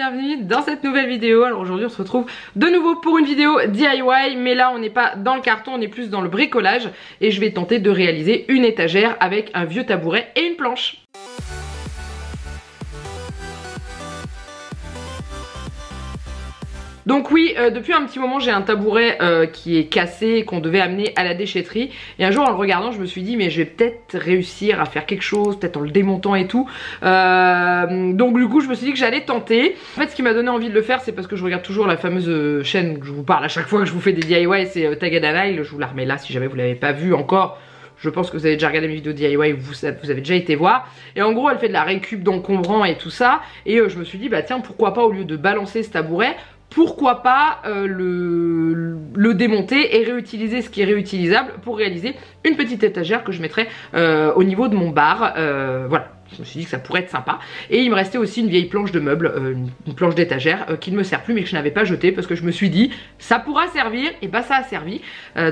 bienvenue dans cette nouvelle vidéo. Alors aujourd'hui on se retrouve de nouveau pour une vidéo DIY, mais là on n'est pas dans le carton, on est plus dans le bricolage et je vais tenter de réaliser une étagère avec un vieux tabouret et une planche. Donc oui, depuis un petit moment j'ai un tabouret qui est cassé et qu'on devait amener à la déchetterie. Et un jour en le regardant je me suis dit mais je vais peut-être réussir à faire quelque chose, peut-être en le démontant et tout. Donc du coup je me suis dit que j'allais tenter. En fait ce qui m'a donné envie de le faire c'est parce que je regarde toujours la fameuse chaîne que je vous parle à chaque fois que je vous fais des DIY, c'est Tagadanai. Je vous la remets là si jamais vous l'avez pas vu encore. Je pense que vous avez déjà regardé mes vidéos DIY, vous avez déjà été voir. Et en gros elle fait de la récup d'encombrants et tout ça. Et je me suis dit bah tiens pourquoi pas au lieu de balancer ce tabouret, pourquoi pas le démonter et réutiliser ce qui est réutilisable pour réaliser une petite étagère que je mettrai au niveau de mon bar. Voilà, je me suis dit que ça pourrait être sympa. Et il me restait aussi une vieille planche de meuble, une planche d'étagère qui ne me sert plus mais que je n'avais pas jetée parce que je me suis dit ça pourra servir, et bah ça a servi.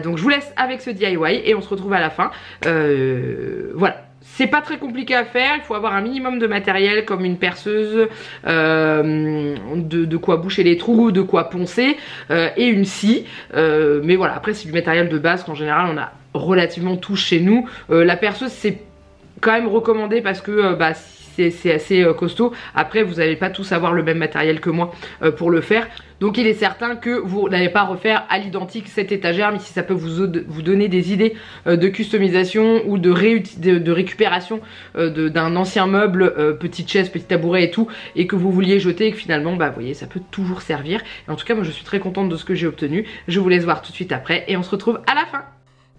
Donc je vous laisse avec ce DIY et on se retrouve à la fin. Voilà. C'est pas très compliqué à faire, il faut avoir un minimum de matériel comme une perceuse, de quoi boucher les trous, de quoi poncer et une scie. Mais voilà, après c'est du matériel de base qu'en général on a relativement tout chez nous. La perceuse c'est quand même recommandé parce que bah, c'est assez costaud. Après vous n'allez pas tous avoir le même matériel que moi pour le faire. Donc il est certain que vous n'allez pas refaire à l'identique cette étagère, mais si ça peut vous donner des idées de customisation ou de récupération d'un ancien meuble, petite chaise, petit tabouret et tout, et que vous vouliez jeter et que finalement bah vous voyez ça peut toujours servir. Et en tout cas moi je suis très contente de ce que j'ai obtenu. Je vous laisse voir tout de suite après et on se retrouve à la fin.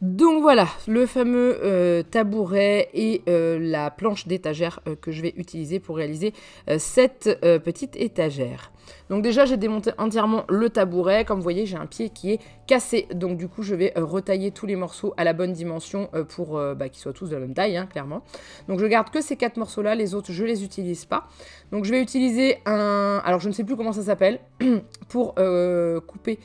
Donc voilà, le fameux tabouret et la planche d'étagère que je vais utiliser pour réaliser cette petite étagère. Donc déjà j'ai démonté entièrement le tabouret, comme vous voyez j'ai un pied qui est cassé, donc du coup je vais retailler tous les morceaux à la bonne dimension pour qu'ils soient tous de la même taille, hein, clairement. Donc je garde que ces 4 morceaux là, les autres je les utilise pas. Donc je vais utiliser alors je ne sais plus comment ça s'appelle, pour couper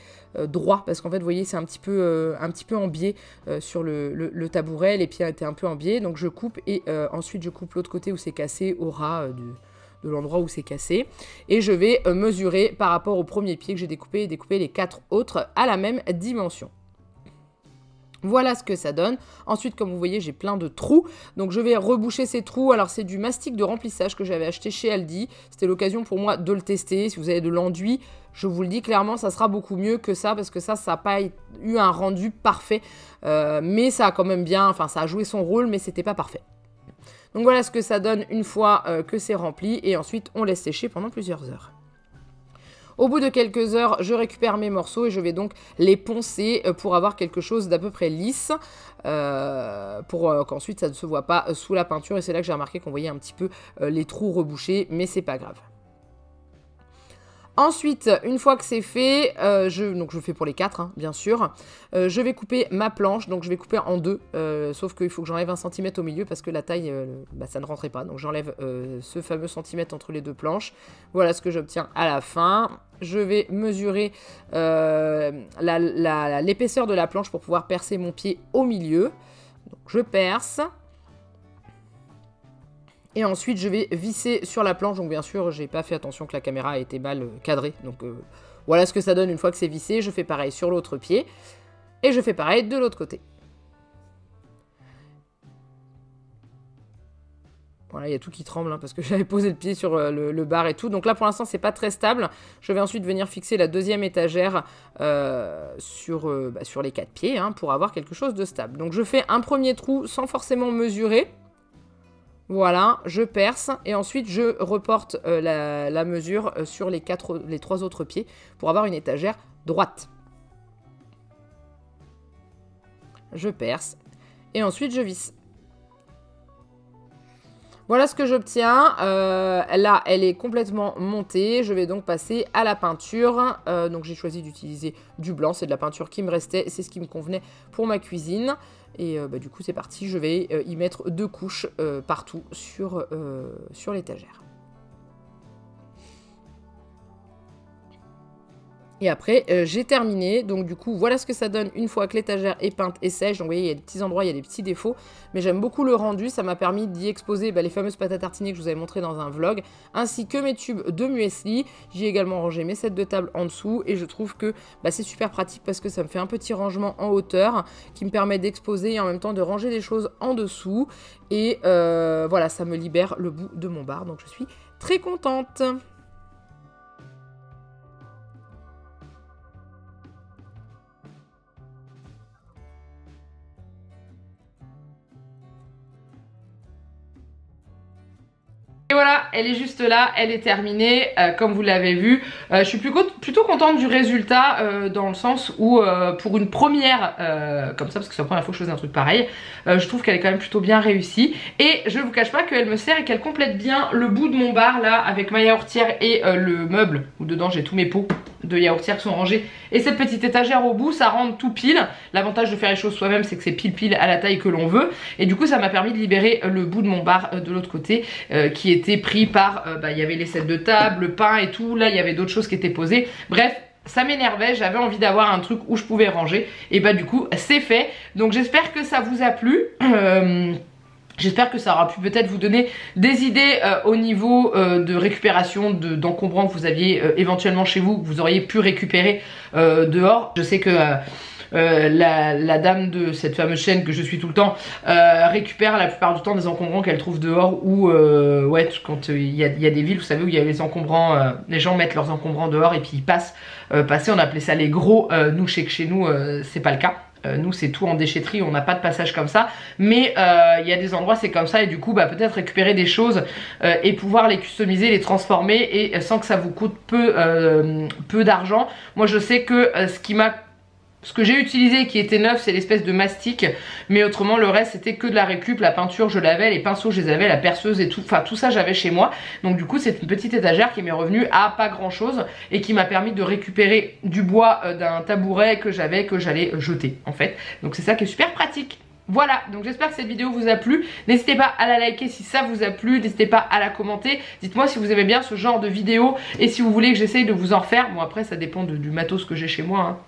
droit, parce qu'en fait vous voyez c'est un petit peu en biais sur le tabouret, les pieds étaient un peu en biais, donc je coupe et ensuite je coupe l'autre côté où c'est cassé au ras de l'endroit où c'est cassé, et je vais mesurer par rapport au premier pied que j'ai découpé et découper les 4 autres à la même dimension. Voilà ce que ça donne. Ensuite, comme vous voyez, j'ai plein de trous. Donc, je vais reboucher ces trous. Alors, c'est du mastic de remplissage que j'avais acheté chez Aldi. C'était l'occasion pour moi de le tester. Si vous avez de l'enduit, je vous le dis clairement, ça sera beaucoup mieux que ça parce que ça n'a pas eu un rendu parfait. Mais ça a quand même bien... Enfin, ça a joué son rôle, mais c'était pas parfait. Donc, voilà ce que ça donne une fois que c'est rempli. Et ensuite, on laisse sécher pendant plusieurs heures. Au bout de quelques heures, je récupère mes morceaux et je vais donc les poncer pour avoir quelque chose d'à peu près lisse, pour qu'ensuite ça ne se voit pas sous la peinture. Et c'est là que j'ai remarqué qu'on voyait un petit peu les trous rebouchés, mais c'est pas grave. Ensuite, une fois que c'est fait, donc je fais pour les 4, hein, bien sûr, je vais couper ma planche, donc je vais couper en 2, sauf qu'il faut que j'enlève 1 cm au milieu parce que la taille, ça ne rentrait pas, donc j'enlève ce fameux centimètre entre les 2 planches. Voilà ce que j'obtiens à la fin. Je vais mesurer l'épaisseur de la planche pour pouvoir percer mon pied au milieu. Donc je perce. Et ensuite, je vais visser sur la planche. Donc, bien sûr, j'ai pas fait attention que la caméra a été mal cadrée. Donc, voilà ce que ça donne une fois que c'est vissé. Je fais pareil sur l'autre pied. Et je fais pareil de l'autre côté. Voilà, il y a tout qui tremble hein, parce que j'avais posé le pied sur le bar et tout. Donc là, pour l'instant, c'est pas très stable. Je vais ensuite venir fixer la deuxième étagère sur les 4 pieds hein, pour avoir quelque chose de stable. Donc, je fais un premier trou sans forcément mesurer. Voilà, je perce et ensuite je reporte la mesure sur les 3 autres pieds pour avoir une étagère droite. Je perce et ensuite je visse. Voilà ce que j'obtiens. Là, elle est complètement montée. Je vais donc passer à la peinture. Donc j'ai choisi d'utiliser du blanc. C'est de la peinture qui me restait. C'est ce qui me convenait pour ma cuisine. Et du coup, c'est parti. Je vais y mettre 2 couches partout sur l'étagère. Et après, j'ai terminé. Donc du coup, voilà ce que ça donne une fois que l'étagère est peinte et sèche. Donc vous voyez, il y a des petits endroits, il y a des petits défauts. Mais j'aime beaucoup le rendu. Ça m'a permis d'y exposer les fameuses pâtes à tartiner que je vous avais montrées dans un vlog. Ainsi que mes tubes de muesli. J'ai également rangé mes sets de table en dessous. Et je trouve que c'est super pratique parce que ça me fait un petit rangement en hauteur qui me permet d'exposer et en même temps de ranger des choses en dessous. Et voilà, ça me libère le bout de mon bar. Donc je suis très contente. Et voilà, elle est juste là, elle est terminée, comme vous l'avez vu. Je suis plutôt contente du résultat, dans le sens où pour une première, comme ça, parce que c'est la première fois que je faisais un truc pareil, je trouve qu'elle est quand même plutôt bien réussie. Et je ne vous cache pas qu'elle me sert et qu'elle complète bien le bout de mon bar là, avec ma yaourtière et le meuble, où dedans j'ai tous mes pots de yaourtière qui sont rangés. Et cette petite étagère au bout, ça rentre tout pile. L'avantage de faire les choses soi-même, c'est que c'est pile à la taille que l'on veut. Et du coup, ça m'a permis de libérer le bout de mon bar de l'autre côté, qui était pris par, il y avait les sets de table, le pain et tout. Là, il y avait d'autres choses qui étaient posées. Bref, ça m'énervait, j'avais envie d'avoir un truc où je pouvais ranger. Et du coup, c'est fait. Donc j'espère que ça vous a plu. J'espère que ça aura pu peut-être vous donner des idées au niveau de récupération d'encombrants que vous aviez éventuellement chez vous, que vous auriez pu récupérer dehors. Je sais que la dame de cette fameuse chaîne que je suis tout le temps récupère la plupart du temps des encombrants qu'elle trouve dehors, ou ouais, quand il y a des villes, vous savez, où il y a les encombrants, les gens mettent leurs encombrants dehors et puis ils passent, on appelait ça les gros. Nous, chez nous, c'est pas le cas. Nous c'est tout en déchetterie, on n'a pas de passage comme ça, mais il y a des endroits c'est comme ça, et du coup peut-être récupérer des choses et pouvoir les customiser, les transformer, et sans que ça vous coûte peu d'argent. Moi je sais que ce que j'ai utilisé qui était neuf, c'est l'espèce de mastic, mais autrement le reste c'était que de la récup. La peinture je l'avais, les pinceaux je les avais, la perceuse et tout, enfin tout ça j'avais chez moi. Donc du coup c'est une petite étagère qui m'est revenue à pas grand chose et qui m'a permis de récupérer du bois d'un tabouret que j'avais, que j'allais jeter en fait. Donc c'est ça qui est super pratique. Voilà, donc j'espère que cette vidéo vous a plu. N'hésitez pas à la liker si ça vous a plu, n'hésitez pas à la commenter. Dites-moi si vous aimez bien ce genre de vidéo et si vous voulez que j'essaye de vous en refaire. Bon après ça dépend du matos que j'ai chez moi, hein.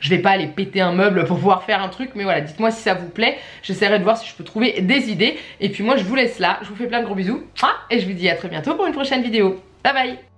Je vais pas aller péter un meuble pour pouvoir faire un truc, mais voilà, dites-moi si ça vous plaît. J'essaierai de voir si je peux trouver des idées. Et puis moi je vous laisse là, je vous fais plein de gros bisous et je vous dis à très bientôt pour une prochaine vidéo. Bye bye.